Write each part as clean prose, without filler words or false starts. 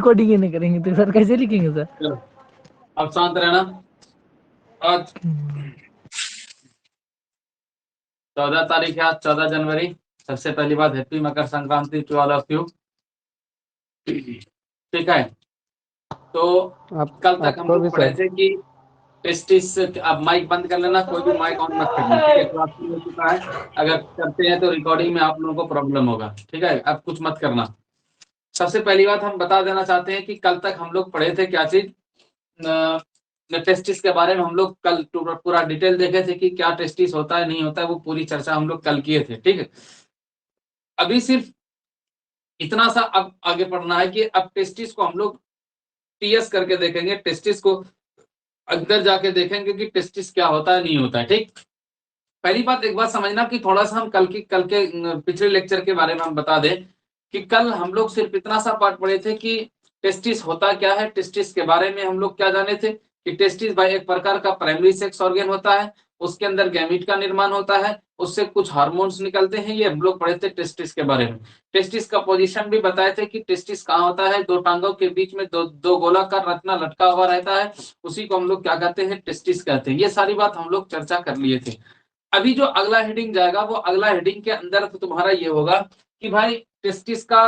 Recording ही नहीं करेंगे तो सर कैसे लिखेंगे सर? चलो अब शांत रहना। आज 14 तारीख है, आज 14 जनवरी। सबसे पहली बात happy Makar Sankranti to all of you. ठीक है, तो कल तक हम लोग पढ़े थे कि टेस्टिस। अब माइक बंद कर लेना, कोई भी माइक ऑन मत करना, ठीक है? क्लास शुरू हो चुका है, अगर करते हैं तो रिकॉर्डिंग में आप लोगों को प्रॉब्लम होगा, ठीक है? अब कुछ मत करना। सबसे पहली बात हम बता देना चाहते हैं कि कल तक हम लोग पढ़े थे क्या चीज, टेस्टिस के बारे में हम लोग कल पूरा डिटेल देखे थे कि क्या टेस्टिस होता है नहीं होता है, वो पूरी चर्चा हम लोग कल किए थे, ठीक है? अभी सिर्फ इतना सा अब आगे पढ़ना है कि अब टेस्टिस को हम लोग टीएस करके देखेंगे, टेस्टिस को अंदर जाके देखेंगे कि टेस्टिस क्या होता है नहीं होता है, ठीक? पहली बात एक बात समझना कि थोड़ा सा हम कल के पिछले लेक्चर के बारे में हम बता दें कि कल हम लोग सिर्फ इतना सा पार्ट पढ़े थे कि टेस्टिस होता क्या है। टेस्टिस के बारे में हम लोग क्या जाने थे कि टेस्टिस भाई एक प्रकार का प्राइमरी सेक्स ऑर्गन होता है, उसके अंदर गैमीट का निर्माण होता है, उससे कुछ हार्मोन्स निकलते हैं, ये हम लोग पढ़े थे टेस्टिस के बारे में। टेस्टिस का पोजीशन भी बताए थे कि टेस्टिस कहाँ होता है, दो टांगों के बीच में दो गोलाकार रचना लटका हुआ रहता है, उसी को हम लोग क्या कहते हैं, टेस्टिस कहते हैं। ये सारी बात हम लोग चर्चा कर लिए थे। अभी जो अगला हेडिंग जाएगा वो अगला हेडिंग के अंदर तो तुम्हारा ये होगा कि भाई टेस्टिस का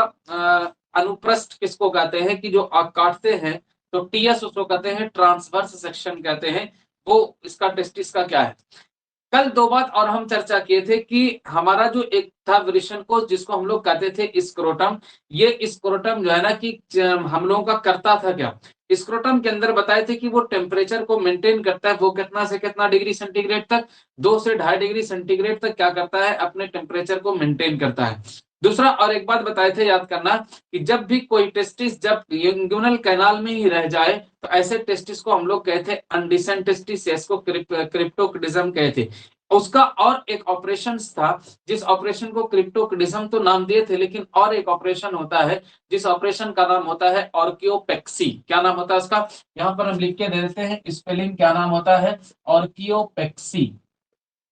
अनुप्रस्थ किसको कहते हैं, कि जो काटते हैं तो टीएस उसको कहते हैं, ट्रांसवर्स सेक्शन कहते हैं, वो इसका टेस्टिस का क्या है। कल दो बात और हम चर्चा किए थे कि हमारा जो एक था वृषण कोश जिसको हम लोग कहते थे स्क्रोटम, ये स्क्रोटम जो है ना कि हम लोगों का करता था क्या, स्क्रोटम के अंदर बताए थे कि वो टेम्परेचर को मेंटेन करता है, वो कितना से कितना डिग्री सेंटीग्रेड तक, 2 से 2.5 डिग्री सेंटीग्रेड तक क्या करता है, अपने टेम्परेचर को मेंटेन करता है। दूसरा और एक बात बताए थे, याद करना, कि जब भी कोई टेस्टिस जब इंग्युनल कैनाल में ही रह जाए तो ऐसे टेस्टिस को हम लोग कहते हैं अनडिसेंट टेस्टिस, इसको क्रिप्टोकिडिज्म कहते। उसका और एक ऑपरेशन था, जिस ऑपरेशन को क्रिप्टोकिडिज्म तो नाम दिए थे, लेकिन और एक ऑपरेशन होता है जिस ऑपरेशन का नाम होता है ऑर्कियोपेक्सी। क्या नाम होता है उसका, यहाँ पर हम लिख के दे देते हैं स्पेलिंग, क्या नाम होता है, ऑर्कियोपेक्सी।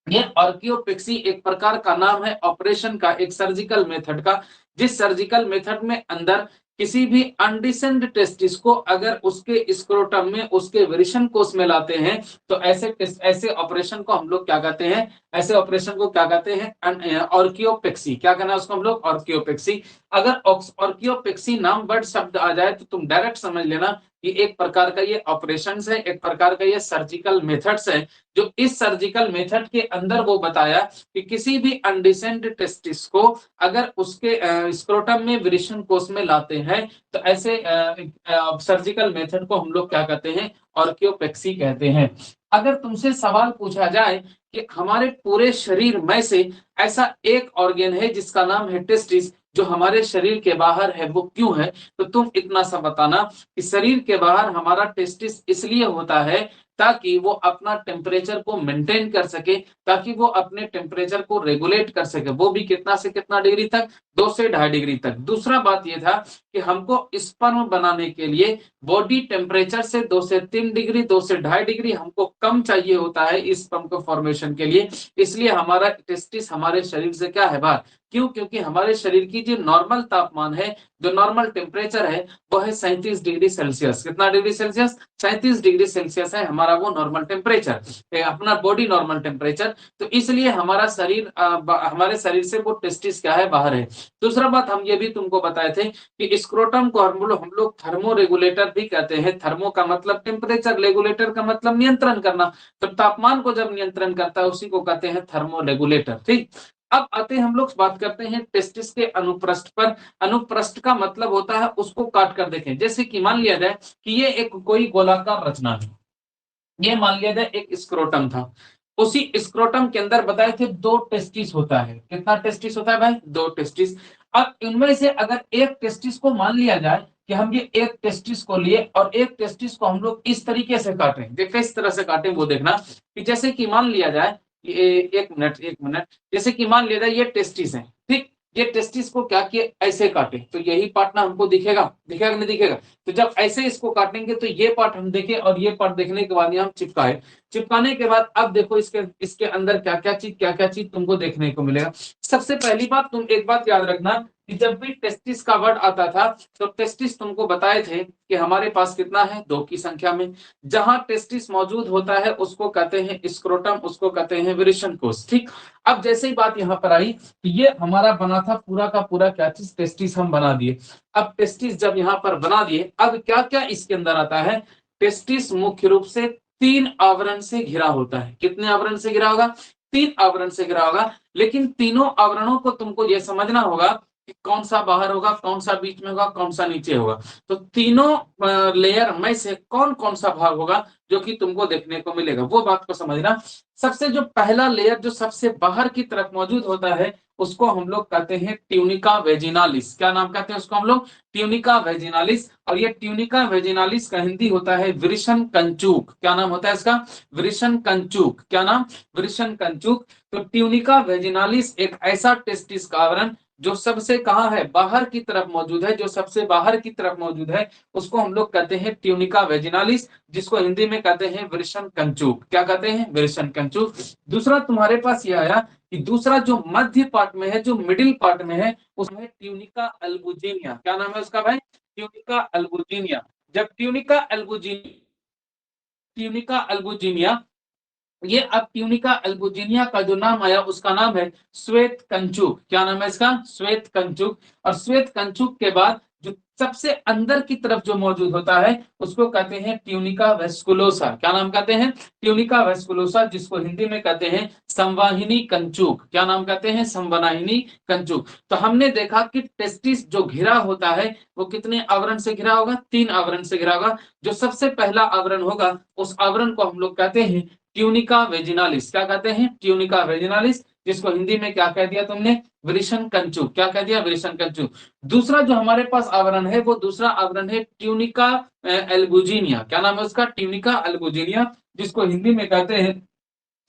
ये ऑर्कियोपेक्सी एक प्रकार का नाम है ऑपरेशन का, एक सर्जिकल मेथड का, जिस सर्जिकल मेथड में अंदर किसी भी अनडिसेंट टेस्टिस को अगर उसके स्क्रोटम में, उसके वृषण कोश में लाते हैं तो ऐसे ऑपरेशन को हम लोग क्या कहते हैं, ऐसे ऑपरेशन को क्या कहते हैं, ऑर्कियोपेक्सी। क्या कहना है उसको हम लोग, ऑर्कियोपेक्सी। अगर ऑर्कियोपेक्सी नाम वर्ड शब्द आ जाए तो तुम डायरेक्ट समझ लेना कि एक प्रकार का ये ऑपरेशंस है, एक प्रकार का ये सर्जिकल मेथड्स है, जो इस सर्जिकल मेथड के अंदर वो बताया कि किसी भी अनडिसेंट टेस्टिस को अगर उसके स्क्रोटम में, वृषण कोश में लाते हैं तो ऐसे सर्जिकल मेथड को हम लोग क्या कहते हैं, ऑर्कियोपेक्सी कहते हैं। अगर तुमसे सवाल पूछा जाए कि हमारे पूरे शरीर में से ऐसा एक ऑर्गन है जिसका नाम है टेस्टिस, जो हमारे शरीर के बाहर है, वो क्यों है, तो तुम इतना सा बताना कि शरीर के बाहर हमारा टेस्टिस इसलिए होता है ताकि वो अपना टेम्परेचर को मेंटेन कर सके, ताकि वो अपने टेम्परेचर को रेगुलेट कर सके, वो भी कितना से कितना डिग्री तक, 2 से 2.5 डिग्री तक। दूसरा बात ये था कि हमको स्पर्म बनाने के लिए बॉडी टेम्परेचर से 2 से 3 डिग्री, 2 से 2.5 डिग्री हमको कम चाहिए होता है इस स्पर्म को फॉर्मेशन के लिए, इसलिए हमारा टेस्टिस हमारे शरीर से क्या है, बाहर। क्यों, क्योंकि हमारे शरीर की जो नॉर्मल तापमान है, जो नॉर्मल टेम्परेचर है, वो है 37 डिग्री सेल्सियस। कितना डिग्री सेल्सियस, 37 डिग्री सेल्सियस है हमारा वो नॉर्मल टेम्परेचर, अपना बॉडी नॉर्मल टेम्परेचर। तो इसलिए हमारा शरीर, हमारे शरीर से वो टेस्टिस क्या है, बाहर है। दूसरा बात हम ये भी तुमको बताए थे कि स्क्रोटम को हम लोग थर्मो रेगुलेटर भी कहते हैं। थर्मो का मतलब टेम्परेचर, रेगुलेटर का मतलब नियंत्रण करना, तो तापमान को जब नियंत्रण करता है उसी को कहते हैं थर्मो रेगुलेटर, ठीक। अब आते हैं हम लोग बात करते हैं टेस्टिस के अनुप्रस्थ पर। अनुप्रस्थ का मतलब होता है उसको काट कर देखें, जैसे कि मान लिया जाए कि ये एक कोई गोलाकार रचना है, ये मान लिया जाए एक स्क्रोटम था, उसी स्क्रोटम के अंदर बताए थे 2 टेस्टिस होता है। कितना टेस्टिस होता है भाई, 2 टेस्टिस। अब इनमें से अगर एक टेस्टिस को मान लिया जाए कि हम ये एक टेस्टिस को लिए और एक टेस्टिस को हम लोग इस तरीके से काटें, देखिए इस तरह से काटें, वो देखना कि जैसे कि मान लिया जाए, एक मिनट, जैसे कि मान लिया जाए ये टेस्टिस है, ठीक। ये टेस्टिस को क्या किए, ऐसे काटे तो यही पार्ट ना हमको दिखेगा, दिखेगा नहीं दिखेगा। तो जब ऐसे इसको काटेंगे तो ये पार्ट हम देखें और ये पार्ट देखने के बाद हम चिपकाए, चिपकाने के बाद अब देखो इसके अंदर क्या क्या चीज तुमको देखने को मिलेगा। सबसे पहली बात तुम एक बात याद रखना कि जब भी टेस्टिस का वर्ड आता था तो टेस्टिस तुमको बताए थे कि हमारे पास कितना है, 2 की संख्या में। जहां टेस्टिस मौजूद होता है उसको कहते हैं स्क्रोटम, उसको कहते हैं वृषण कोश। ठीक, अब जैसे ही बात यहाँ पर आई, ये हमारा बना था पूरा का पूरा क्या चीज, टेस्टिस हम बना दिए। अब टेस्टिस जब यहाँ पर बना दिए, अब क्या क्या इसके अंदर आता है। टेस्टिस मुख्य रूप से 3 आवरण से घिरा होता है। कितने आवरण से घिरा होगा, 3 आवरण से घिरा होगा। लेकिन तीनों आवरणों को तुमको यह समझना होगा कि कौन सा बाहर होगा, कौन सा बीच में होगा, कौन सा नीचे होगा। तो तीनों लेयर में से कौन कौन सा भाग होगा जो कि तुमको देखने को मिलेगा, वो बात को समझना। सबसे जो पहला लेयर जो सबसे बाहर की तरफ मौजूद होता है उसको हम लोग कहते हैं ट्यूनिका वेजिनालिस। क्या नाम कहते हैं उसको हम लोग, ट्यूनिका वेजिनालिस। और ये ट्यूनिका वेजिनालिस का हिंदी होता है वृषण कंचूक। क्या नाम होता है इसका, वृषण कंचूक। क्या नाम, वृषण कंचूक। तो ट्यूनिका वेजिनालिस एक ऐसा टेस्टिस का आवरण जो सबसे कहाँ है, बाहर की तरफ मौजूद है, जो सबसे बाहर की तरफ मौजूद है उसको हम लोग कहते हैं ट्यूनिका वेजिनालिस, जिसको हिंदी में कहते हैं वृषण कंचूक। क्या कहते हैं, वृषण कंचूक। दूसरा तुम्हारे पास ये आया कि दूसरा जो मध्य पार्ट में है, जो मिडिल पार्ट में है, उसमें ट्यूनिका अल्बुजिनिया। क्या नाम है उसका भाई, ट्यूनिका अल्बुजिनिया। जब ट्यूनिका अल्बुजिनिया ये, अब ट्यूनिका अल्बुजिनिया का जो नाम आया उसका नाम है श्वेत कंचुक। क्या नाम है इसका, श्वेत कंचुक। और श्वेत कंचुक के बाद जो सबसे अंदर की तरफ जो मौजूद होता है उसको कहते हैं ट्यूनिका वेस्कुलोसा। क्या नाम कहते हैं, ट्यूनिका वेस्कुलोसा, जिसको हिंदी में कहते हैं संवाहिनी कंचुक। क्या नाम कहते हैं, संवाहिनी कंचुक। तो हमने देखा कि टेस्टिस जो घिरा होता है वो कितने आवरण से घिरा होगा, 3 आवरण से घिरा होगा। जो सबसे पहला आवरण होगा उस आवरण को हम लोग कहते हैं ट्यूनिका वेजिनालिस। क्या कहते हैं, ट्यूनिका वेजिनालिस, जिसको हिंदी में क्या कह दिया तुमने, वृषण कंचुक। क्या कह दिया, वृषण कंचुक। दूसरा जो हमारे पास आवरण है वो दूसरा आवरण है ट्यूनिका एल्बुजिनिया। क्या नाम है उसका, ट्यूनिका एल्बुजिनिया, जिसको हिंदी में कहते हैं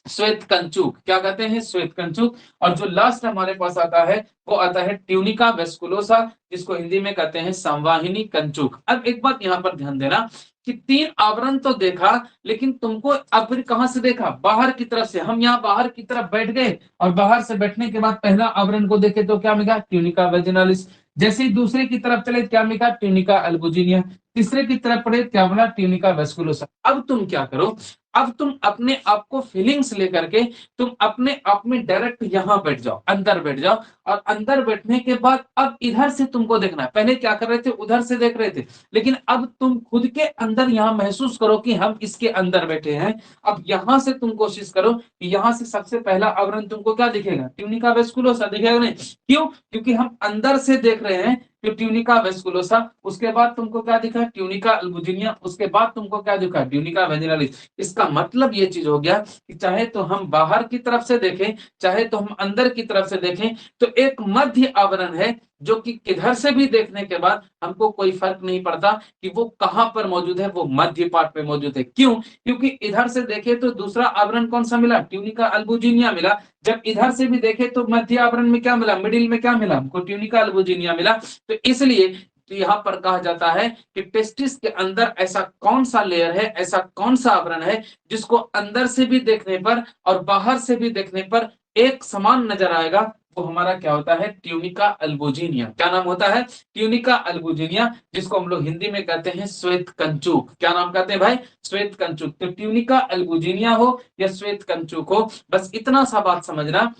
श्वेत कंचुक। क्या कहते हैं, श्वेत कंचुक। और जो लास्ट हमारे पास आता है वो आता है ट्यूनिका वेस्कुलोसा, जिसको हिंदी में कहते हैं संवाहिनी कंचुक। अब एक बात यहाँ पर ध्यान देना कि 3 आवरण तो देखा, लेकिन तुमको अब फिर कहां से देखा, बाहर की तरफ से। हम यहाँ बाहर की तरफ बैठ गए और बाहर से बैठने के बाद पहला आवरण को देखे तो क्या मिला, ट्यूनिका वेजिनालिस। जैसे ही दूसरे की तरफ चले क्या मिला, ट्यूनिका अल्बुजिनिया। तीसरे की तरफ पड़े क्या मिला, ट्यूनिका वेस्कुलोसा। अब तुम क्या करो, अब तुम अपने आप को फीलिंग्स लेकर के तुम अपने आप में डायरेक्ट यहां बैठ जाओ, अंदर बैठ जाओ। और अंदर बैठने के बाद अब इधर से तुमको देखना है। पहले क्या कर रहे थे, उधर से देख रहे थे, लेकिन अब तुम खुद के अंदर यहां महसूस करो कि हम इसके अंदर बैठे हैं। अब यहां से तुम कोशिश करो कि यहां से सबसे पहला आवरण तुमको क्या दिखेगा, ट्यूनिका वेस्कुलोसा दिखेगा नहीं। क्यों, क्योंकि हम अंदर से देख रहे हैं तो ट्यूनिका वेस्कुलोसा। उसके बाद तुमको क्या दिखा, ट्यूनिका अल्बुजिनिया। उसके बाद तुमको क्या दिखा, ट्यूनिका वेजिनालिस। इसका मतलब ये चीज हो गया कि चाहे तो हम बाहर की तरफ से देखें, चाहे तो हम अंदर की तरफ से देखें, तो एक मध्य आवरण है जो कि किधर से भी देखने के बाद हमको कोई फर्क नहीं पड़ता कि वो कहां पर मौजूद है, वो मध्य पार्ट में मौजूद है। क्यों, क्योंकि इधर से देखे तो दूसरा आवरण कौन सा मिला, ट्यूनिका अल्बुजिनिया मिला। जब इधर से भी देखे तो मध्य आवरण में क्या मिला, मिडिल में क्या मिला हमको, ट्यूनिका अल्बुजिनिया मिला। तो इसलिए तो यहाँ पर कहा जाता है कि टेस्टिस के अंदर ऐसा कौन सा लेयर है, ऐसा कौन सा आवरण है जिसको अंदर से भी देखने पर और बाहर से भी देखने पर एक समान नजर आएगा, वो हमारा क्या होता है, ट्यूनिका अल्बुजिनिया। क्या नाम होता है, ट्यूनिका अल्बुजिनिया, जिसको हम लोग हिंदी में कहते हैं श्वेत कंचुक। क्या नाम कहते हैं भाई, श्वेत कंचुक। तो ट्यूनिका अल्बुजिनिया हो या श्वेत कंचुक हो, बस इतना सा बात समझना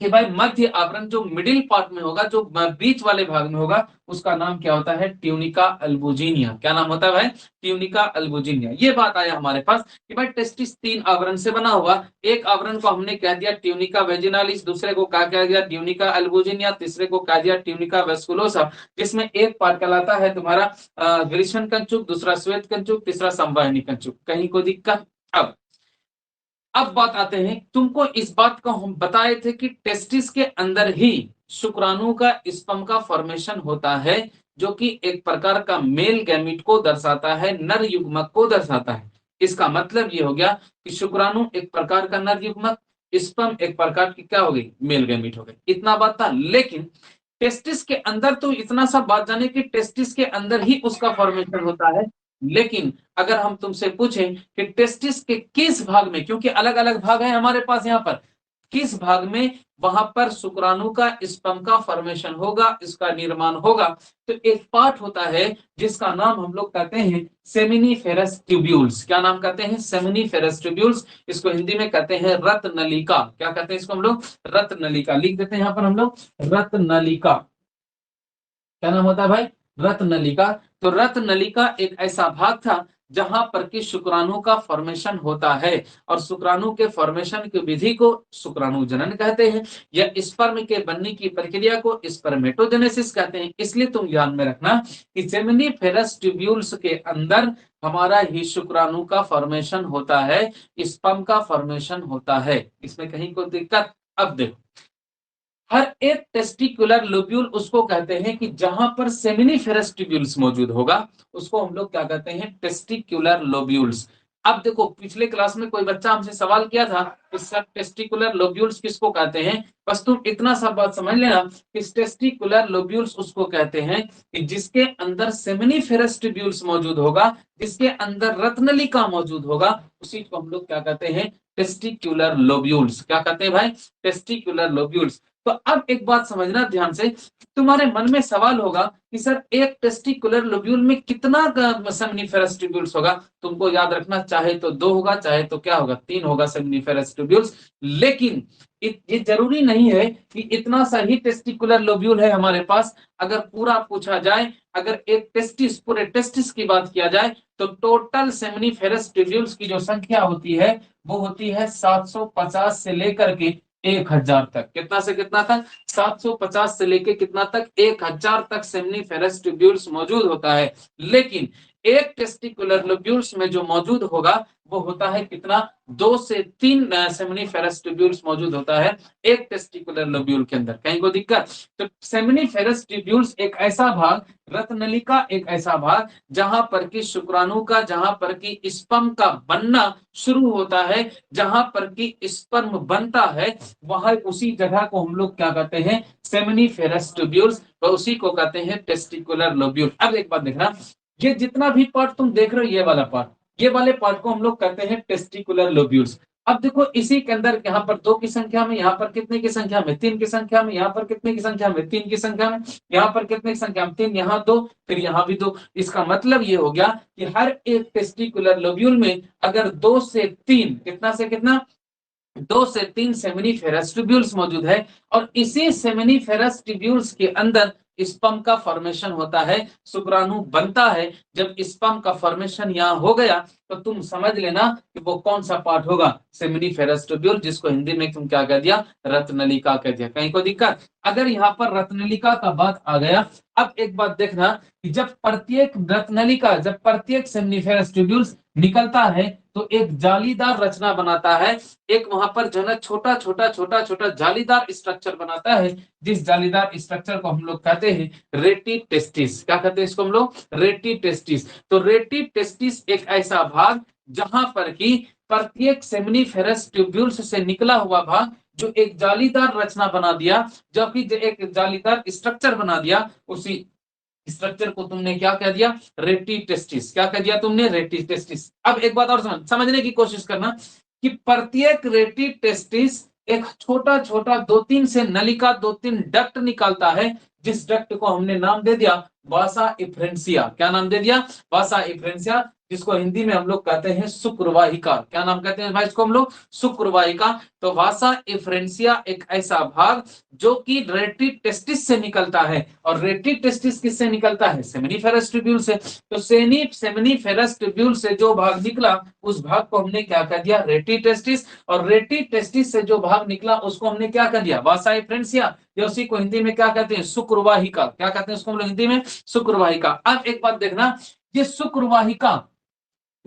कि भाई मध्य आवरण जो मिडिल पार्ट में होगा, जो बीच वाले भाग में होगा, उसका नाम क्या होता है, ट्यूनिका अल्बुजिनिया। क्या नाम होता है भाई, ट्यूनिका अल्बुजिनिया। ये बात आया हमारे पास कि भाई टेस्टिस 3 आवरण से बना हुआ। एक आवरण को हमने कह दिया ट्यूनिका वेजिनालिस, दूसरे को क्या कह दिया, ट्यूनिका अल्बुजिनिया, तीसरे को कह दिया ट्यूनिका वेस्कुलोसा, जिसमें एक पार्ट कहलाता है तुम्हारा वृषण कंचुक, दूसरा श्वेत कंचुक, तीसरा संवाहिनी कंचुक। कहीं कोई दिक्कत। अब बात आते हैं, तुमको इस बात को हम बताए थे कि टेस्टिस के अंदर ही शुक्राणु का स्पर्म का फॉर्मेशन होता है, जो कि एक प्रकार का मेल गैमीट को दर्शाता है, नर युग्मक को दर्शाता है। इसका मतलब ये हो गया कि शुक्राणु एक प्रकार का नर युग्मक, स्पर्म एक प्रकार की क्या हो गई, मेल गैमीट हो गई। इतना बात था। लेकिन टेस्टिस के अंदर तो इतना सा बात जाने कि टेस्टिस के अंदर ही उसका फॉर्मेशन होता है। लेकिन अगर हम तुमसे पूछें कि टेस्टिस के किस भाग में, क्योंकि अलग अलग भाग है हमारे पास यहाँ पर, किस भाग में वहां पर शुक्राणु का स्पर्म का फॉर्मेशन होगा, इसका निर्माण होगा। तो एक पार्ट होता है जिसका नाम हम लोग कहते हैं सेमिनिफेरस ट्यूब्यूल्स। क्या नाम कहते हैं? Seminiferous tubules. इसको हिंदी में कहते हैं रत्नलिका। क्या कहते हैं इसको हम लोग? रत्नलिका। लिख देते हैं यहाँ पर हम लोग रत्नलिका। क्या नाम होता है भाई? रत्नलिका। तो रत्नलिका एक ऐसा भाग था जहां पर कि शुक्राणु का फॉर्मेशन होता है, और शुक्राणु के फॉर्मेशन की विधि को शुक्राणु जनन कहते हैं, या स्पर्म के बनने की प्रक्रिया को स्पर्मेटोजेनेसिस कहते हैं। इसलिए तुम ध्यान में रखना कि सेमिनिफेरस ट्यूब्यूल्स के अंदर हमारा ही शुक्राणु का फॉर्मेशन होता है, स्पर्म का फॉर्मेशन होता है। इसमें कहीं कोई दिक्कत? अब देखो, हर एक टेस्टिकुलर लोब्यूल उसको कहते हैं कि जहां पर सेमिनिफेरस ट्यूब्यूल्स मौजूद होगा उसको हम लोग क्या कहते हैं? Testicular lobules. अब देखो, पिछले क्लास में कोई बच्चा हमसे सवाल किया था कि सब टेस्टिकुलर लोब्यूल्स किसको कहते हैं। बस तुम इतना सा बात समझ लेना कि टेस्टिकुलर लोब्यूल्स उसको कहते हैं कि जिसके अंदर सेमिनिफेरस ट्यूब्यूल्स मौजूद होगा, जिसके अंदर रत्नलिका मौजूद होगा, उसी को हम लोग क्या कहते हैं? Testicular lobules. क्या कहते हैं भाई? Testicular lobules. तो अब एक बात समझना ध्यान से, तुम्हारे मन में सवाल होगा कि सर एक टेस्टिकुलर लोब्यूल में कितना सेमिनिफेरस ट्यूब्यूल्स होगा। तुमको याद रखना, चाहे तो 2 होगा, चाहे तो क्या होगा? 3 होगा सेमिनिफेरस ट्यूब्यूल्स। लेकिन ये जरूरी नहीं है कि इतना सा ही टेस्टिकुलर लोब्यूल है हमारे पास। अगर पूरा पूछा जाए, अगर एक टेस्टिस, पूरे टेस्टिस की बात किया जाए, तो टोटल सेमिनिफेरस ट्यूब्यूल्स की जो संख्या होती है वो होती है 750 से लेकर के 1000 तक। कितना से कितना तक? 750 से लेके कितना तक? 1000 तक सेमिनिफेरस ट्यूब्यूल्स मौजूद होता है। लेकिन एक टेस्टिकुलर लोब्यूल्स में जो मौजूद होगा वो होता है कितना? 2 से 3 सेमिनिफेरस ट्यूब्यूल्स मौजूद होता है एक टेस्टिकुलर लोब्यूल के अंदर। कहीं को दिक्कत? तो सेमिनिफेरस ट्यूब्यूल्स एक ऐसा भाग, रत्नलिका एक ऐसा भाग जहां पर कि शुक्राणु का, जहां पर कि स्पर्म का बनना शुरू होता है, जहां पर कि स्पर्म बनता है, वहां उसी जगह को हम लोग क्या कहते हैं? Seminiferous tubules. तो उसी को कहते हैं टेस्टिकुलर लोब्यूल। अब एक बात देखना, ये जितना भी पार्ट तुम देख रहे हो, ये वाला पार्ट, ये वाले पार्ट को हम लोग कहते हैं टेस्टिकुलर लोब्यूल्स। अब देखो, इसी के अंदर यहाँ पर 2 की संख्या में, यहाँ पर कितने की संख्या में? 3 की संख्या में, यहाँ पर कितने की संख्या में? 3 की संख्या में, यहाँ पर कितने की संख्या में? 3, यहाँ 2, फिर यहाँ भी 2। इसका मतलब ये हो गया कि हर एक टेस्टिकुलर लोब्यूल में अगर 2 से 3, कितना से कितना? 2 से 3 सेमिनिफेरस ट्यूब्यूल्स मौजूद है, और इसी सेमिनिफेरस ट्यूब्यूल्स के अंदर स्पर्म का फॉर्मेशन होता है, शुक्राणु बनता है। जब स्पर्म का फॉर्मेशन यहाँ हो गया तो तुम समझ लेना कि वो कौन सा पार्ट होगा? सेमिनिफेरस ट्यूब्यूल, जिसको हिंदी में तुम क्या कह दिया? रत्नलिका कह दिया। कहीं को दिक्कत? अगर यहाँ पर रत्नलिका का बात आ गया, अब एक बात देखना कि जब प्रत्येक रत्नलिका, जब प्रत्येक सेमिनिफेरस ट्यूब्यूल्स निकलता है तो एक जालीदार रचना बनाता है, एक वहां पर जो है छोटा छोटा छोटा छोटा जालीदार स्ट्रक्चर बनाता है, जिस जालीदार स्ट्रक्चर को हम लोग कहते हैं रेटी टेस्टिस। क्या कहते हैं इसको हम लोग? रेटी टेस्टिस। तो रेटी टेस्टिस एक ऐसा भाग जहां पर कि प्रत्येक सेमिनिफेरस ट्यूब्यूल्स से निकला हुआ भाग जो एक जालीदार रचना बना दिया, जबकि एक जालीदार स्ट्रक्चर बना दिया, उसी स्ट्रक्चर को तुमने क्या कह दिया? रेटी टेस्टिस। क्या कह दिया तुमने? रेटी टेस्टिस। अब एक बात और समझने की कोशिश करना कि प्रत्येक रेटी टेस्टिस एक छोटा छोटा 2-3 से नलिका, 2-3 डक्ट निकालता है, जिस डक्ट को हमने नाम दे दिया वासा इफ्रेंसिया। क्या नाम दे दिया? वासा इफ्रेंसिया, जिसको हिंदी में हम लोग कहते हैं शुक्रवाहिका। क्या नाम कहते हैं भाई इसको हम लोग? शुक्रवाहिका। तो वासा इफ्रेंसिया एक ऐसा भाग जो कि रेटी टेस्टिस से निकलता है, और रेटी टेस्टिस किससे निकलता है? सेमिनिफेरस ट्यूब्यूल से। तो सेमिनिफेरस ट्यूब्यूल से जो भाग निकला उस भाग को हमने क्या कह दिया? रेटी टेस्टिस। और रेटी टेस्टिस से जो भाग निकला उसको हमने क्या कह दिया? वासा इफ्रेंसिया। उसी को हिंदी में क्या कहते हैं? शुक्रवाहिका। क्या कहते हैं उसको हम लोग हिंदी में? शुक्रवाहिका। अब एक बात देखना, ये शुक्रवाहिका,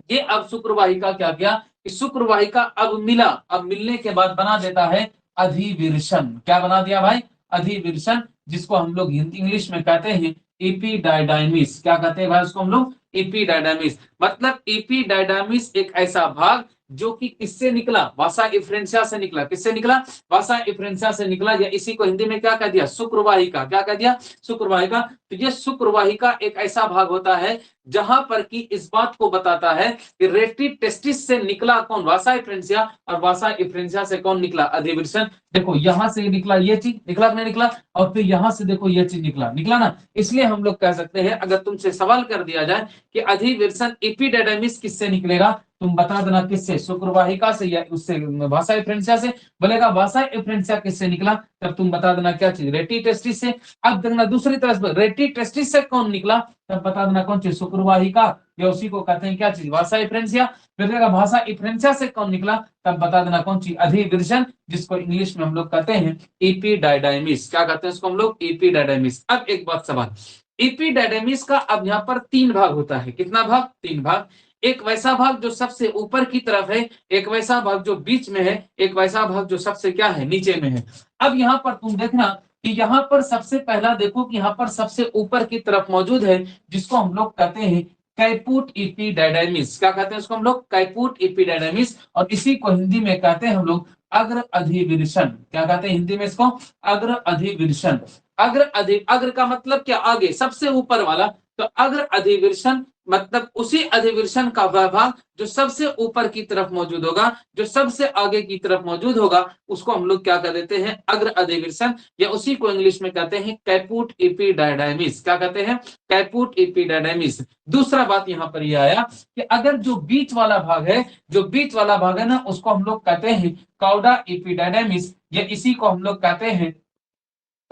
ये अब शुक्रवाहिका क्या किया? इस शुक्रवाहिका अब मिला, अब मिलने के बाद बना देता है अधिविर्षण। क्या बना दिया भाई? अधिविर्षण, जिसको हम लोग इंग्लिश में कहते हैं एपिडाइडाइमिस। क्या कहते हैं भाई उसको हम लोग? एपिडाइडाइमिस। मतलब एपिडाइडाइमिस एक ऐसा भाग जो कि किससे निकला, वासा इफ्रेंसिया से निकला। किससे निकला, वासा इफ्रेंसिया से निकला, या इसी को हिंदी में क्या कह दिया, शुक्रवाहिका। क्या कह दिया, शुक्रवाहिका। तो ये शुक्रवाहिका एक ऐसा भाग होता है जहां पर कि इस बात को बताता है कि रेटी टेस्टिस से निकला कौन, वासा इफ्रेंसिया, और वासा इफ्रेंसिया से कौन निकला, अधिवृषण। देखो यहां से निकला ये चीज, निकला कि नहीं निकला, और फिर यहां से देखो ये चीज निकला, निकला ना। इसलिए हम लोग कह सकते हैं, अगर तुमसे सवाल कर दिया जाए कि अधिवृषण एपिडेडर्मिस किससे निकलेगा, तुम बता देना किससे, शुक्रवाहिका से या उससे वासा इफ्रेंसिया से। बोलेगा वासा इफ्रेंसिया किससे निकला, तब तुम बता देना क्या चीज, रेटी टेस्टिस से। अब देखना दूसरी तरफ, रेटी टेस्टिस से कौन निकला, तब बता देना कौन चीज, शुक्रवाहिका, या उसी को कहते हैं क्या चीज, वासा इफ्रेंसिया। फिर भाषा इफ्रेंसिया से कौन निकला, तब बता देना कौन चीज, अधिवृषण, जिसको इंग्लिश में हम लोग कहते हैं एपिडाइडाइमिस। क्या कहते हैं इसको हम लोग, एपिडाइडाइमिस। अब एक बात सवाल, एपिडाइडाइमिस का अब यहाँ पर 3 भाग होता है। कितना भाग, 3 भाग। एक वैसा भाग जो सबसे ऊपर की तरफ है, एक वैसा भाग जो बीच में है, एक वैसा भाग जो सबसे क्या है, नीचे में है। अब यहाँ पर तुम देखना कि यहाँ पर सबसे पहला देखो कि यहाँ पर सबसे ऊपर की तरफ मौजूद है, जिसको हम लोग कहते हैं कैपुट एपिडाइडाइमिस। क्या कहते हैं इसको हम लोग, कैपुट एपिडाइडाइमिस, और इसी को हिंदी में कहते हैं हम लोग अग्र अधिवृषण। क्या कहते हैं हिंदी में इसको, अग्र अधिवृषण। अग्र का मतलब क्या, आगे, सबसे ऊपर वाला। तो अग्र अधिवृषण मतलब उसी अधिवृषण का वह भाग जो सबसे ऊपर की तरफ मौजूद होगा, जो सबसे आगे की तरफ मौजूद होगा, उसको हम लोग क्या कर देते हैं, अग्र अधिवृषण, या उसी को इंग्लिश में कहते हैं कैपुट एपिडाइडाइमिस। क्या कहते हैं, कैपुट एपिडाइडाइमिस। दूसरा बात यहाँ पर यह आया कि अगर जो बीच वाला भाग है, जो बीच वाला भाग है ना, उसको हम लोग कहते हैं कौडा एपिडाइडाइमिस, या इसी को हम लोग कहते हैं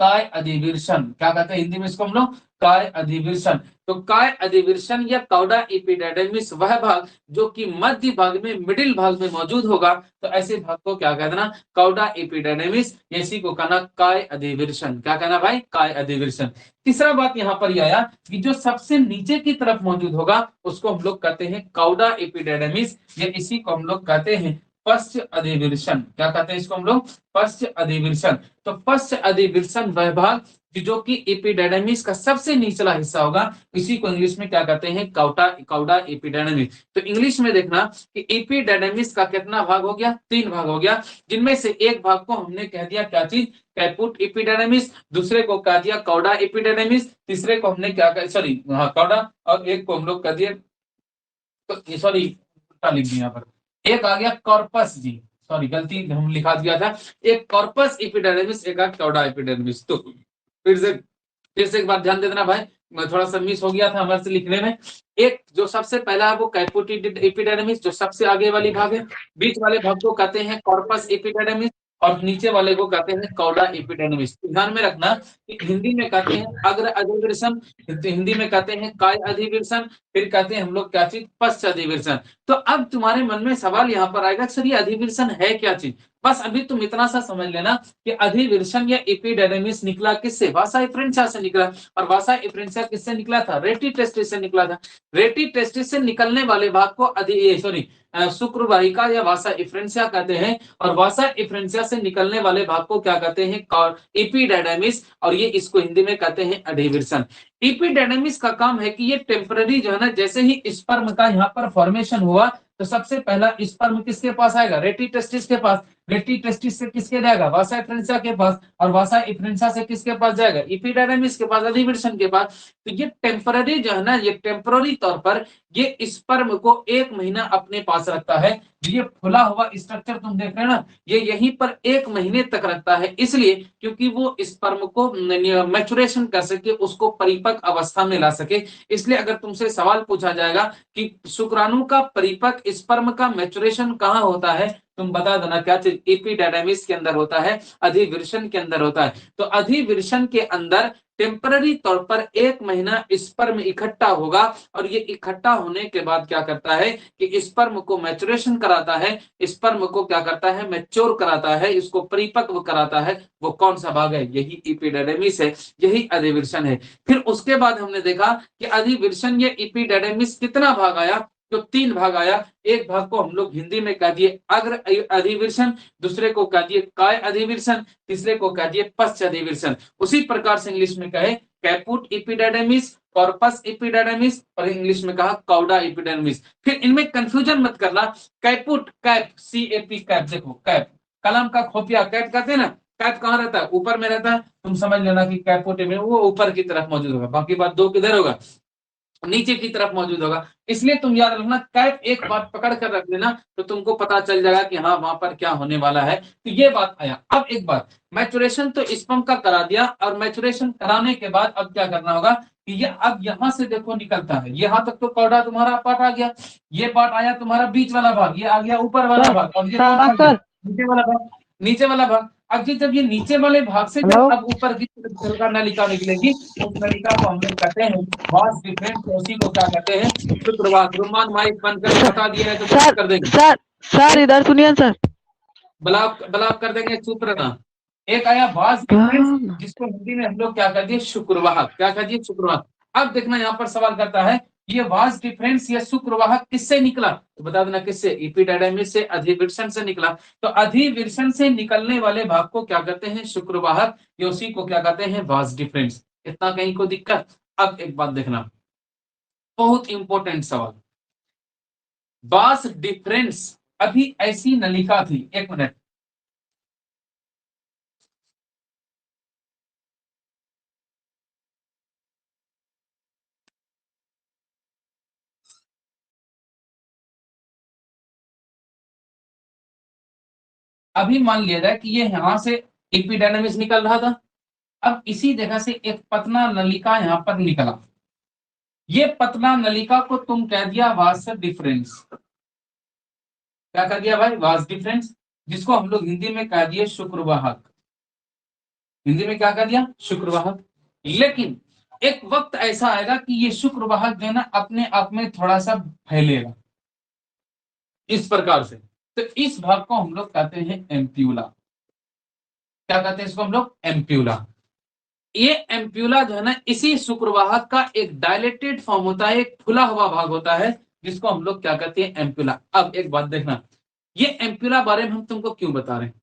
काय अधिवृषण। क्या कहते हैं हिंदी में इसको हम लोग, काय अधिवृषण। तो काय अधिवृषण या कौडा एपिडाइडाइमिस वह भाग जो कि मध्य भाग में, मिडिल भाग में मौजूद होगा, तो ऐसे भाग को क्या कहना, कौडा एपिडाइडाइमिस, इसी को कहना काय अधिवृषण। क्या कहना भाई, काय अधिवृषण। तीसरा बात यहाँ पर यह आया कि जो सबसे नीचे की तरफ मौजूद होगा, उसको हम लोग कहते हैं कौडा एपिडाइडाइमिस, या इसी को हम लोग कहते हैं पश्च अधिवृषण। क्या कहते हैं इसको हम लोग, पश्च अधिवृषण। तो पश्च अधिवृषण वह भाग जो कि एपिडाइडाइमिस का सबसे निचला हिस्सा होगा, इसी को इंग्लिश में क्या कहते हैं, कौडा एपिडाइडाइमिस। तो इंग्लिश में देखना कि एपिडाइडाइमिस का कितना भाग हो गया, 3 भाग हो गया, जिनमें से एक भाग को हमने कह दिया क्या चीज, कैपुट एपिडाइडाइमिस, दूसरे को कह दिया कौडा एपिडाइडाइमिस, तीसरे को हमने क्या कहा, सॉरी हाँ कौडा, और एक को हम लोग कह दिए, तो सॉरी लिख दिया यहाँ पर, एक आ गया कॉर्पस जी, सॉरी गलती हम लिखा दिया था, एक कॉर्पस एपिडाइडाइमिस, एक कौडा एपिडाइडाइमिस। तो फिर से एक बार ध्यान देना भाई, थोड़ा सा मिस हो गया था हमारे से लिखने में। एक जो सबसे पहला है वो कैपुट एपिडाइडाइमिस, जो सबसे आगे वाली भाग है, बीच वाले भाग को कहते हैं कॉर्पस एपिडाइडाइमिस, और नीचे वाले को कहते हैं कौडा एपिडाइडाइमिस। ध्यान में रखना कि हिंदी में कहते हैं अग्र अधिवृषण, हिंदी में कहते हैं काय अधिवृषण, फिर कहते हैं हम लोग क्या चीज, पश्च अधिवृषण। तो अब तुम्हारे मन में सवाल यहाँ पर आएगा, सर ये अधिवृषण है क्या चीज। बस अभी तुम इतना सा समझ लेना कि अधिवृषण या एपिडाइडाइमिस निकला किससे, वासा इफ्रेंसिया से निकला, और वासा इफ्रेंसिया किससे निकला था, रेटी टेस्टिस से निकला था। रेटी टेस्टिस से निकलने वाले भाग को शुक्रवाहिका या वासा इफ्रेंसिया कहते हैं, और वासा इफ्रेंसिया से निकलने वाले भाग को क्या कहते हैं, एपिडाइडाइमिस, और ये इसको हिंदी में कहते हैं अधिवृषण। एपिडाइडाइमिस का काम है कि ये टेम्पररी जो है ना, जैसे ही स्पर्म का यहाँ पर फॉर्मेशन हुआ, तो सबसे पहला स्पर्म किसके पास आएगा, रेटी टेस्टिस के पास, रेटी टेस्टिस से किसके जाएगा, वासा इफ्रेंसिया के पास, और वासा इफ्रेंसिया से किसके पास जाएगा, एपिडाइडाइमिस के पास, अधिवृषण के पास। तो ये टेम्पररी जो है ना, ये टेम्पररी तौर पर ये स्पर्म को 1 महीना अपने पास रखता है। ये फुला हुआ स्ट्रक्चर तुम देख रहे हो ना, ये यहीं पर 1 महीने तक रखता है, इसलिए क्योंकि वो स्पर्म को मैचुरेशन कर सके, उसको परिपक्व अवस्था में ला सके। इसलिए अगर तुमसे सवाल पूछा जाएगा कि शुक्राणु का परिपक्व स्पर्म का मैचुरेशन कहाँ होता है, तुम बता देना क्या चीज, एपिडाइडाइमिस के अंदर होता है, अधिवृषण के अंदर होता है। तो अधिवृषण के अंदर टेम्पररी तौर पर 1 महीना स्पर्म इकट्ठा होगा, और ये इकट्ठा होने के बाद क्या करता है कि स्पर्म को मैचुरेशन कराता है, स्पर्म को क्या करता है, मैच्योर कराता है, इसको परिपक्व कराता है। वो कौन सा भाग है, यही एपिडाइडाइमिस है, यही अधिवृषण है। फिर उसके बाद हमने देखा कि अधिवृषण या एपिडाइडाइमिस कितना भाग आया, तो 3 भाग आया। एक भाग को हम लोग हिंदी में कह दिए अग्र अधिवृषण, दूसरे को कह दिए काय अधिवृषण, तीसरे को कह दिए पश्च अधिवृषण। उसी प्रकार से इंग्लिश में कहे कैपुट एपिडर्मिस, कॉर्पस एपिडर्मिस और इंग्लिश में कहा कौडा एपिडर्मिस। फिर इनमें कंफ्यूजन मत करना, कैपुट कैप CAP कैप, देखो कैप कलम का खोपिया कैप कहते हैं ना, कैप कहाँ रहता है, ऊपर में रहता है, तुम समझ लेना कि कैपुट वो ऊपर की तरफ मौजूद होगा, बाकी बात दो किधर होगा, नीचे की तरफ मौजूद होगा। इसलिए तुम याद रखना, कैप एक बात पकड़ कर रख लेना तो तुमको पता चल जाएगा कि हाँ वहां पर क्या होने वाला है। तो ये बात आया। अब एक बात, मैचुरेशन तो स्पर्म का करा दिया, और मैचुरेशन कराने के बाद अब क्या करना होगा कि ये अब यहाँ से देखो निकलता है, यहाँ तक तो कौड़ा तुम्हारा पार्ट आ गया, ये पार्ट आया तुम्हारा बीच वाला भाग, ये आ गया ऊपर वाला भाग, और ये नीचे वाला भाग, नीचे वाला भाग। अब जब ये नीचे वाले भाग से जब अब ऊपर की तरफ जल का नलिका निकलेगी, उस नलिका को हम लोग कहते हैं वास डिफरेंस, उसी को क्या कहते हैं शुक्रवास। रुमान माइक बंद कर बता दिया है तो बंद कर देंगे। सर इधर सुनिए सर, ब्लॉक कर देंगे, चुप रहना। एक आया वास डिफरेंस, जिसको हिंदी में हम लोग क्या कह दिए शुक्रवाहक, क्या कह दिए शुक्रवाहक। अब देखना यहाँ पर सवाल करता है ये वास डिफरेंस या शुक्रवाहक किससे निकला, तो बता देना किससे, एपिडर्मिस से, अधिवृषण से निकला। तो अधिवृषण से निकलने वाले भाग को क्या कहते हैं शुक्रवाहक, या उसी को क्या कहते हैं वास डिफरेंस। इतना कहीं को दिक्कत। अब एक बात देखना, बहुत इंपॉर्टेंट सवाल, वास डिफरेंस अभी ऐसी नलिका थी, एक मिनट, अभी मान लिया जाए कि ये यहां से एपिडर्मिस निकल रहा था, अब इसी जगह से एक पतला नलिका यहां पर निकला, ये पतला नलिका को तुम कह दिया वास डिफरेंस। क्या कह दिया भाई, वास डिफरेंस, जिसको हम लोग हिंदी में कह दिए शुक्रवाहक। हिंदी में क्या कह दिया शुक्रवाहक। लेकिन एक वक्त ऐसा आएगा कि ये शुक्रवाहक जो है ना अपने आप में थोड़ा सा फैलेगा इस प्रकार से, तो इस भाग को हम लोग कहते हैं एम्प्यूला। क्या कहते हैं इसको हम लोग, एम्प्यूला। ये एम्प्यूला जो है ना इसी शुक्रवाहक का एक डायलेटेड फॉर्म होता है, एक फुला हुआ भाग होता है, जिसको हम लोग क्या कहते हैं एम्प्यूला। अब एक बात देखना, ये एम्प्यूला बारे में हम तुमको क्यों बता रहे हैं,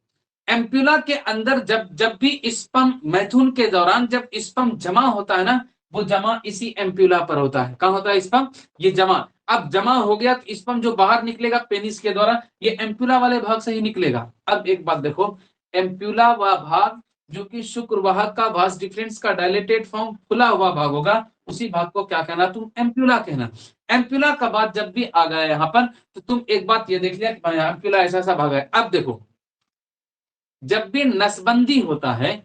एम्प्यूला के अंदर जब भी स्पर्म मैथुन के दौरान जब स्पर्म जमा होता है ना, वो जमा इसी एम्प्यूला पर होता है। कहाँ होता है स्पर्म, ये जमा। अब जमा हो गया तो स्पर्म जो बाहर निकलेगा पेनिस के द्वारा, ये एम्प्यूला वाले भाग से ही निकलेगा। अब एक बात देखो, एम्प्यूला व भाग जो कि शुक्रवाहक का वास डिफरेंस का डायलेटेड फॉर्म खुला हुआ भाग होगा, उसी भाग को क्या कहना, तुम एम्प्यूला कहना। एम्प्यूला का बात जब भी आ गया यहाँ पर, तो तुम एक बात ये देख लिया कि एम्प्यूला ऐसा सा भाग है। अब देखो, जब भी नसबंदी होता है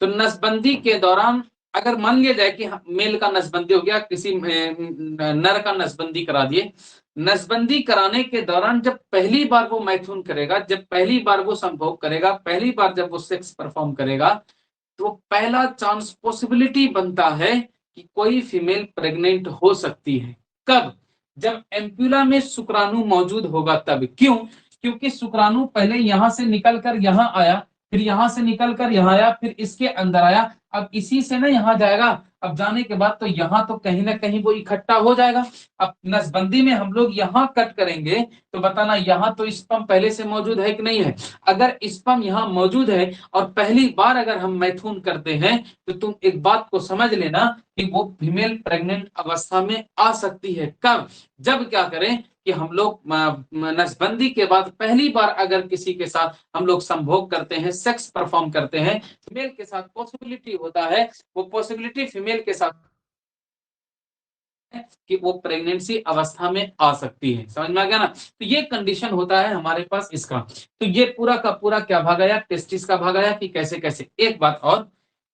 तो नसबंदी के दौरान अगर मान लिया जाए कि मेल का नसबंदी हो गया, किसी नर का नसबंदी करा दिए, नसबंदी कराने के दौरान जब पहली बार वो मैथुन करेगा, जब पहली बार वो संभोग करेगा, पहली बार जब वो सेक्स परफॉर्म करेगा, तो पहला चांस पॉसिबिलिटी बनता है कि कोई फीमेल प्रेग्नेंट हो सकती है। कब, जब एम्प्यूला में शुक्राणु मौजूद होगा तब। क्यों, क्योंकि शुक्राणु पहले यहां से निकलकर यहां आया, फिर यहां से निकलकर यहां आया, फिर इसके अंदर आया, अब इसी से ना यहां जाएगा, अब जाने के बाद तो यहां तो कहीं ना कहीं वो इकट्ठा हो जाएगा। अब नसबंदी में हम लोग यहां कट करेंगे तो बताना यहां तो स्पर्म पहले से मौजूद है कि नहीं है। अगर स्पर्म यहां मौजूद है और पहली बार अगर हम मैथुन करते हैं, तो तुम एक बात को समझ लेना कि वो फीमेल प्रेग्नेंट अवस्था में आ सकती है। कब, जब क्या करें कि हम लोग नसबंदी के बाद पहली बार अगर किसी के साथ हम लोग संभोग करते हैं, सेक्स परफॉर्म करते हैं, फीमेल के साथ पॉसिबिलिटी होता है, वो पॉसिबिलिटी फीमेल के साथ कि वो प्रेगनेंसी अवस्था में आ सकती है। समझ में आ गया ना। तो ये कंडीशन होता है हमारे पास इसका। तो ये पूरा का पूरा क्या भाग आया, टेस्टिस का भाग आया कि कैसे कैसे। एक बात और,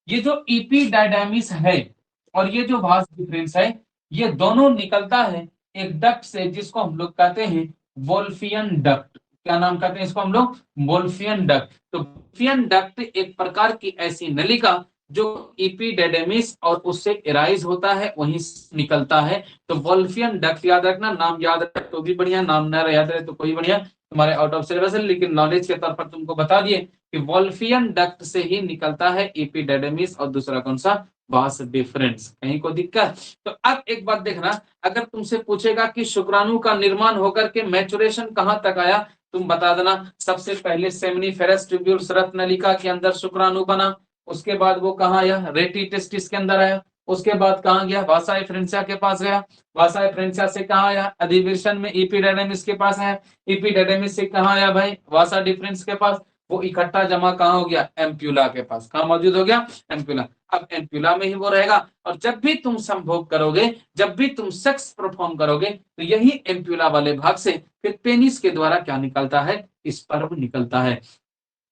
ये जो एपिडायडाइमिस है और ये जो वास डिफरेंस है, ये दोनों निकलता है एक डक्ट से, जिसको हम लोग कहते हैं वोल्फियन डक्ट। क्या नाम कहते हैं इसको हम लोग, वोल्फियन डक्ट। तो वोल्फियन डक्ट एक प्रकार की ऐसी नलिका जो एपिडेडेमिस और उससे एराइज होता है, वहीं निकलता है। तो वोल्फियन डक्ट याद रखना, नाम याद रख तो भी बढ़िया, नाम न याद रहे तो कोई बढ़िया, तुम्हारे आउट ऑफ सिलेबस है, लेकिन नॉलेज के तौर पर तुमको बता दिए कि वोल्फियन डक्ट से ही निकलता है एपिडेडेमिस और दूसरा कौन सा, वास डिफरेंस। कहीं को दिक्कत। तो अब एक बात देखना, अगर तुमसे पूछेगा कि शुक्राणु का निर्माण होकर के मैचुरेशन कहां तक आया, तुम बता देना सबसे पहले सेमिनिफेरस ट्यूब्यूल्स रत्नलिका के अंदर शुक्राणु बना, उसके बाद वो कहाँ आया, रेटी टेस्टिस के अंदर आया। उसके बाद कहाँ गया, वासा एफ्रेंसिया के पास गया। वासा एफ्रेंसिया से कहाँ आया, अधिवेशन में इपीडेर्मिस के पास आया। इपीडेर्मिस से कहाँ आया भाई, वासा डिफरेंस के पास। वो इकट्ठा जमा कहाँ हो गया, एम्प्यूला के पास। कहाँ मौजूद हो गया, एम्प्यूला। अब एम्प्यूला में ही वो रहेगा। और जब भी तुम संभोग करोगे, जब भी तुम सेक्स परफॉर्म करोगे, तो यही एम्प्यूला वाले भाग से फिर पेनिस के द्वारा क्या निकलता है, स्पर्म निकलता है।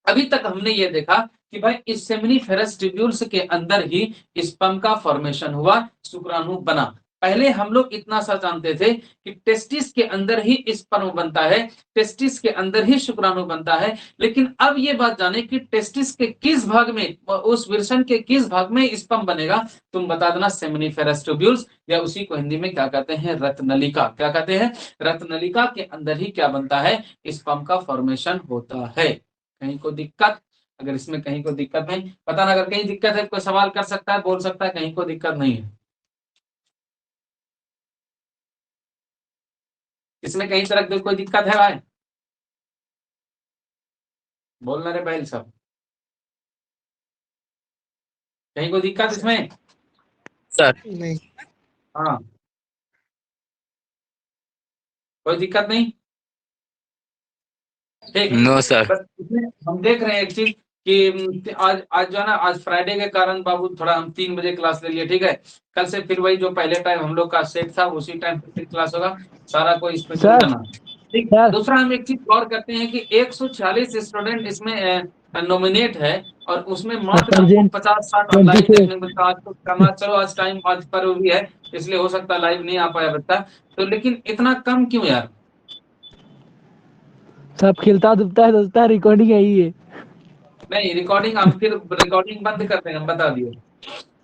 अभी तक हमने ये देखा कि भाई इस सेमिनिफेरस ट्यूब्यूल्स के अंदर ही स्पर्म का फॉर्मेशन हुआ, शुक्राणु बना। पहले हम लोग इतना सा जानते थे कि टेस्टिस के अंदर ही स्पर्म बनता है, टेस्टिस के अंदर ही शुक्राणु बनता है। लेकिन अब ये बात जाने कि टेस्टिस के किस भाग में, उस वृषण के किस भाग में स्पर्म बनेगा, तुम बता देना सेमिनिफेरस ट्यूब्यूल्स, या उसी को हिंदी में क्या कहते हैं, रत्नलिका। क्या कहते हैं, रत्नलिका के अंदर ही क्या बनता है, स्पर्म का फॉर्मेशन होता है। कहीं को दिक्कत, अगर इसमें कहीं को दिक्कत नहीं, पता ना, अगर कहीं दिक्कत है कोई सवाल कर सकता है, बोल सकता है, कहीं को दिक्कत नहीं है। इसमें कहीं तरह की कोई दिक्कत है भाई, बोलना रे भाई सब, कहीं को दिक्कत इसमें सर नहीं। हाँ, कोई दिक्कत नहीं, ठीक। No sir. बस इसमें हम देख रहे हैं एक चीज कि आज आज जो है ना, आज फ्राइडे के कारण बाबू थोड़ा हम 3 बजे क्लास ले लिए, ठीक है। कल से फिर वही जो पहले टाइम हम लोग का सेट था, उसी टाइम फिर क्लास होगा, सारा कोई इसमें सर, जुड़ना, ठीक। सर। दूसरा हम एक चीज गौर करते हैं कि 146 स्टूडेंट इसमें नॉमिनेट है, और उसमें मात्र हमको 50-60 ऑनलाइन 24 देखने को मिलता है। आज तो करना, चलो आज टाइम, आज पर भी है, इसलिए हो सकता है लाइव नहीं आ पाया बच्चा, तो लेकिन इतना कम क्यों यार। सब खिलता दुबता है, दोस्ता रिकॉर्डिंग यही है। नहीं, रिकॉर्डिंग हम फिर रिकॉर्डिंग बंद करते हैं, हम बता दिए,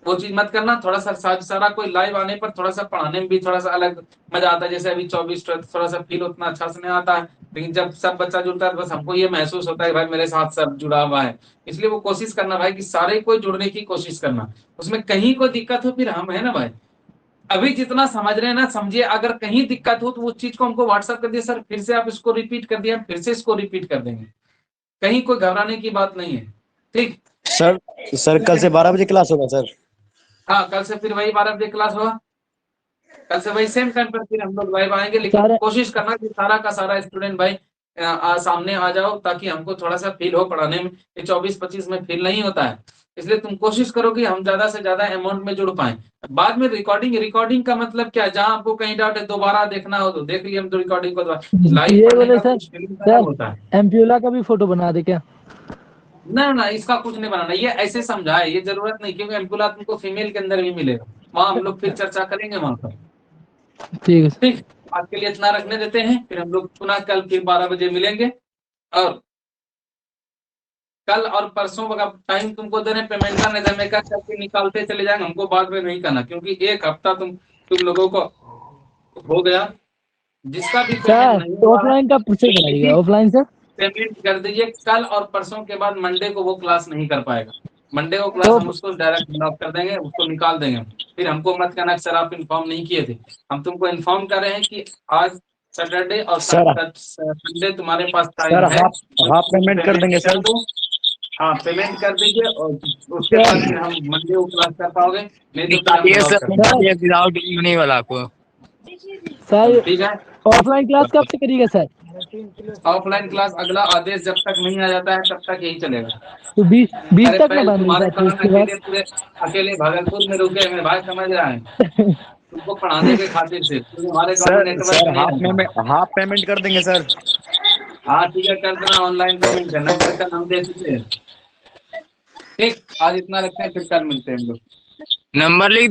वो चीज मत करना। थोड़ा सा सारा कोई लाइव आने पर थोड़ा सा पढ़ाने में भी थोड़ा सा अलग मजा आता है। जैसे अभी 24 थोड़ा सा फील उतना अच्छा से नहीं आता है, लेकिन जब सब बच्चा जुड़ता है, बस हमको ये महसूस होता है कि भाई मेरे साथ सब जुड़ा हुआ है। इसलिए वो कोशिश करना भाई कि सारे को जुड़ने की कोशिश करना, उसमें कहीं कोई दिक्कत हो फिर हम है ना भाई, अभी जितना समझ रहे हैं ना समझिए, अगर कहीं दिक्कत हो तो उस चीज को हमको व्हाट्सएप कर दिए, सर फिर से आप इसको रिपीट कर दिया, फिर से इसको रिपीट कर देंगे, कहीं कोई घबराने की बात नहीं है, ठीक। सर कल से 12 बजे क्लास होगा सर। हाँ, कल से फिर वही 12 बजे क्लास होगा, कल से वही सेम टाइम पर फिर हम लोग लाइव आएंगे। लेकिन कोशिश करना कि सारा का सारा स्टूडेंट भाई सामने आ जाओ, ताकि हमको थोड़ा सा फील हो पढ़ाने में। 24-25 में फील नहीं होता है, इसलिए तुम कोशिश करो कि हम ज्यादा से ज्यादा अमाउंट में जुड़ पाए। बाद में रिकॉर्डिंग का मतलब क्या, जहाँ आपको कहीं डाउट है दोबारा देखना हो तो देख लिए हम, तो रिकॉर्डिंग को लाइव ये पढ़ने बोले का सर, कुछ फीलिंग अलग होता है। एम्प्यूला का भी फोटो बना दे क्या? ना ना, इसका कुछ नहीं बनाना, ये ऐसे समझा है, ये जरूरत नहीं, क्योंकि एम्पुला तुमको फीमेल के अंदर भी मिलेगा, वहां हम लोग फिर चर्चा करेंगे वहां पर, ठीक है। ठीक। आज के लिए इतना रखने देते हैं, फिर हम लोग पुनः कल फिर 12 बजे मिलेंगे। और कल और परसों का टाइम तुमको दे रहे हैं पेमेंट का, नहीं मैं करके निकालते चले जाएंगे, हमको बाद में नहीं करना, क्योंकि एक हफ्ता तुम लोगों को हो गया, जिसका भी पेमेंट नहीं सर हुआ है ऑफलाइन का प्रोसेस बनाइएगा, ऑफलाइन सर। पेमेंट कर दीजिए। कल और परसों के बाद मंडे को वो क्लास नहीं कर पाएगा, मंडे को क्लास तो हम उसको डायरेक्ट ब्लॉक कर देंगे, उसको निकाल देंगे। फिर हमको मत कहना सर आप इन्फॉर्म नहीं किए थे, हम तुमको इन्फॉर्म कर रहे हैं कि आज सैटरडे और संडे तुम्हारे पास टाइम है, हाफ पेमेंट कर देंगे सर। हाँ पेमेंट कर दीजिए, और उसके बाद फिर हम मंडे को क्लास कर पाओगे, नहीं तो फिर हम ब्लॉक कर देंगे। विदाउट नहीं वाला आपको। सर ठीक है। ऑफलाइन क्लास कब से करिएगा सर? ऑफलाइन क्लास अगला आदेश जब तक नहीं आ जाता है तब तक यही चलेगा। तो 20 अरे तक ना पहले बंद तुम्हारे सर, फिर कारण उसके बाद पूरे अकेले भागलपुर में रुके हैं भाई, समझ रहा है, तुमको पढ़ाने के खातिर से तुम्हारे गाँव में नेटवर्क नहीं है। हाफ पेमेंट कर देंगे सर। हाँ ठीक है, कर देना, ऑनलाइन पेमेंट करना, कल हम दे चुके हैं। ठीक, आज इतना रखते हैं, फिर कल मिलते हैं हम लोग। नंबर लिख